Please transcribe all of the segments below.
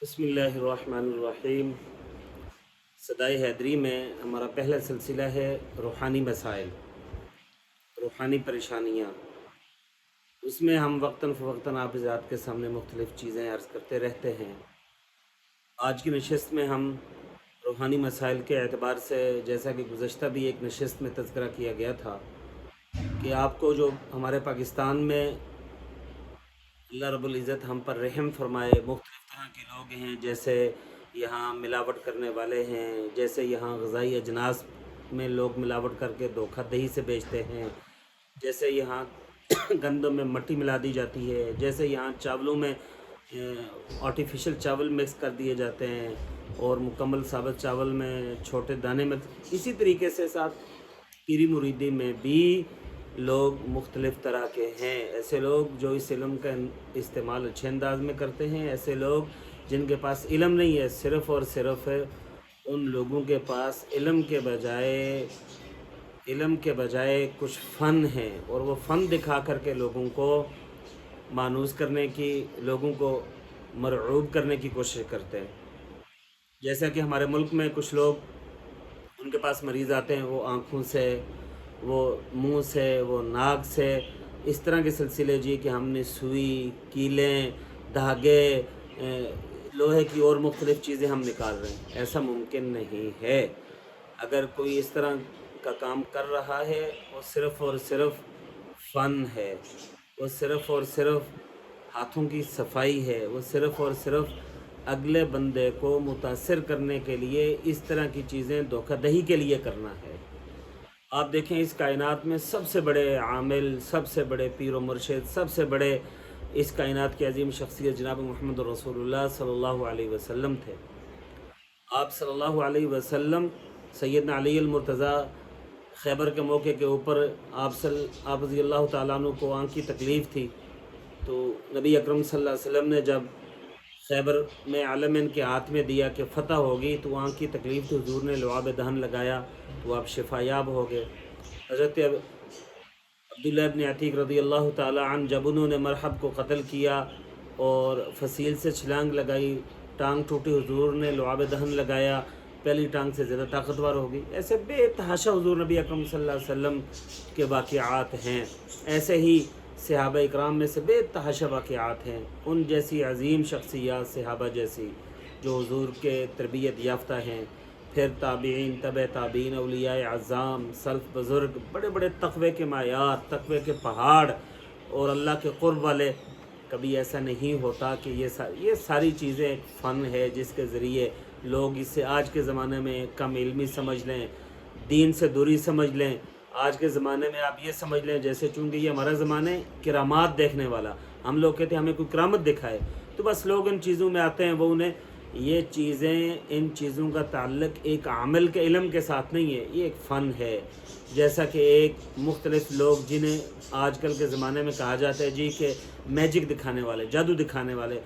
بسم اللہ الرحمن الرحیم۔ صدائے حیدری میں ہمارا پہلا سلسلہ ہے روحانی مسائل، روحانی پریشانیاں۔ اس میں ہم وقتاً فوقتاً آپ حضرات کے سامنے مختلف چیزیں عرض کرتے رہتے ہیں۔ آج کی نشست میں ہم روحانی مسائل کے اعتبار سے، جیسا کہ گزشتہ بھی ایک نشست میں تذکرہ کیا گیا تھا کہ آپ کو جو ہمارے پاکستان میں اللہ رب العزت ہم پر رحم فرمائے، مختلف طرح کے لوگ ہیں، جیسے یہاں ملاوٹ کرنے والے ہیں، جیسے یہاں غذائی اجناس میں لوگ ملاوٹ کر کے دھوکہ دہی سے بیچتے ہیں، جیسے یہاں گندم میں مٹی ملا دی جاتی ہے، جیسے یہاں چاولوں میں آرٹیفیشل چاول مکس کر دیے جاتے ہیں اور مکمل ثابت چاول میں چھوٹے دانے میں، اسی طریقے سے ساتھ پیری مریدی میں بھی لوگ مختلف طرح کے ہیں۔ ایسے لوگ جو اس علم کا استعمال اچھے انداز میں کرتے ہیں، ایسے لوگ جن کے پاس علم نہیں ہے، صرف اور صرف ان لوگوں کے پاس علم کے بجائے کچھ فن ہے، اور وہ فن دکھا کر کے لوگوں کو مانوس کرنے کی، لوگوں کو مرعوب کرنے کی کوشش کرتے ہیں۔ جیسا کہ ہمارے ملک میں کچھ لوگ، ان کے پاس مریض آتے ہیں، وہ آنکھوں سے، وہ منہ سے، وہ ناک سے، اس طرح کے سلسلے جی کہ ہم نے سوئی، کیلیں، دھاگے، لوہے کی اور مختلف چیزیں ہم نکال رہے ہیں۔ ایسا ممکن نہیں ہے۔ اگر کوئی اس طرح کا کام کر رہا ہے، وہ صرف اور صرف فن ہے، وہ صرف اور صرف ہاتھوں کی صفائی ہے، وہ صرف اور صرف اگلے بندے کو متاثر کرنے کے لیے اس طرح کی چیزیں دھوکہ دہی کے لیے کرنا ہے۔ آپ دیکھیں اس کائنات میں سب سے بڑے عامل، سب سے بڑے پیر و مرشد، سب سے بڑے اس کائنات کی عظیم شخصیت جناب محمد رسول اللہ صلی اللہ علیہ وسلم تھے۔ آپ صلی اللہ علیہ وسلم، سیدنا علی المرتضیٰ، خیبر کے موقع کے اوپر آپ رضی اللہ تعالیٰ عنہ کو آنکھ کی تکلیف تھی، تو نبی اکرم صلی اللہ علیہ وسلم نے جب خیبر میں علم ان کے ہاتھ میں دیا کہ فتح ہوگی، تو آنکھ کی تکلیف تھی، حضور نے لعاب دہن لگایا تو آپ شفا یاب ہو گئے۔ حضرت عبداللہ ابن عتیق رضی اللہ تعالی عنہ، جب انہوں نے مرحب کو قتل کیا اور فصیل سے چھلانگ لگائی، ٹانگ ٹوٹی، حضور نے لعاب دہن لگایا، پہلی ٹانگ سے زیادہ طاقتور ہوگی۔ ایسے بے تحاشا حضور نبی اکرم صلی اللہ علیہ وسلم کے واقعات ہیں۔ ایسے ہی صحابہ اکرام میں سے بے تحاشا واقعات ہیں۔ ان جیسی عظیم شخصیات، صحابہ جیسی، جو حضور کے تربیت یافتہ ہیں، پھر تابعین، تبع تابعین، اولیاء اعظام، سلف بزرگ، بڑے بڑے تقوی کے معیار، تقوی کے پہاڑ اور اللہ کے قرب والے، کبھی ایسا نہیں ہوتا کہ یہ ساری چیزیں ایک فن ہے جس کے ذریعے لوگ اسے آج کے زمانے میں کم علمی سمجھ لیں، دین سے دوری سمجھ لیں۔ آج کے زمانے میں آپ یہ سمجھ لیں جیسے چونکہ یہ ہمارا زمانہ ہے کرامات دیکھنے والا، ہم لوگ کہتے ہیں ہمیں کوئی کرامت دکھائے، تو بس لوگ ان چیزوں میں آتے ہیں، وہ انہیں یہ چیزیں، ان چیزوں کا تعلق ایک عمل کے علم کے ساتھ نہیں ہے، یہ ایک فن ہے۔ جیسا کہ ایک مختلف لوگ جنہیں آج کل کے زمانے میں کہا جاتا ہے جی کہ میجک دکھانے والے، جادو دکھانے والے،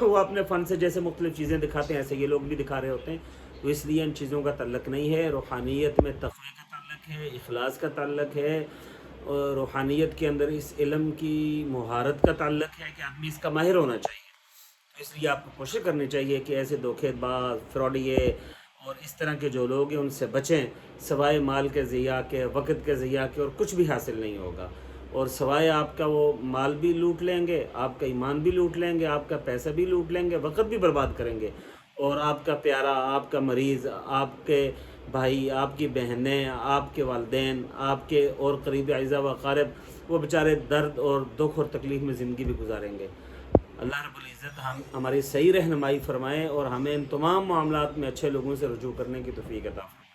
وہ اپنے فن سے جیسے مختلف چیزیں دکھاتے ہیں، ایسے یہ لوگ بھی دکھا رہے ہوتے ہیں۔ تو اس لیے ان چیزوں کا تعلق نہیں ہے۔ روحانیت میں تقوی کا تعلق ہے، اخلاص کا تعلق ہے، اور روحانیت کے اندر اس علم کی مہارت کا تعلق ہے کہ آدمی اس کا ماہر ہونا چاہیے۔ اس لیے آپ کو کوشش کرنی چاہیے کہ ایسے دھوکے باز، فراڈیے اور اس طرح کے جو لوگ ہیں ان سے بچیں، سوائے مال کے ضیاع کے، وقت کے ضیاع کے، اور کچھ بھی حاصل نہیں ہوگا۔ اور سوائے آپ کا وہ مال بھی لوٹ لیں گے، آپ کا ایمان بھی لوٹ لیں گے، آپ کا پیسہ بھی لوٹ لیں گے، وقت بھی برباد کریں گے، اور آپ کا پیارا، آپ کا مریض، آپ کے بھائی، آپ کی بہنیں، آپ کے والدین، آپ کے اور قریبی اعزاء و اقارب، وہ بیچارے درد اور دکھ اور تکلیف میں زندگی بھی گزاریں گے۔ اللہ رب العزت ہماری صحیح رہنمائی فرمائے اور ہمیں ان تمام معاملات میں اچھے لوگوں سے رجوع کرنے کی توفیق عطا فرمائے۔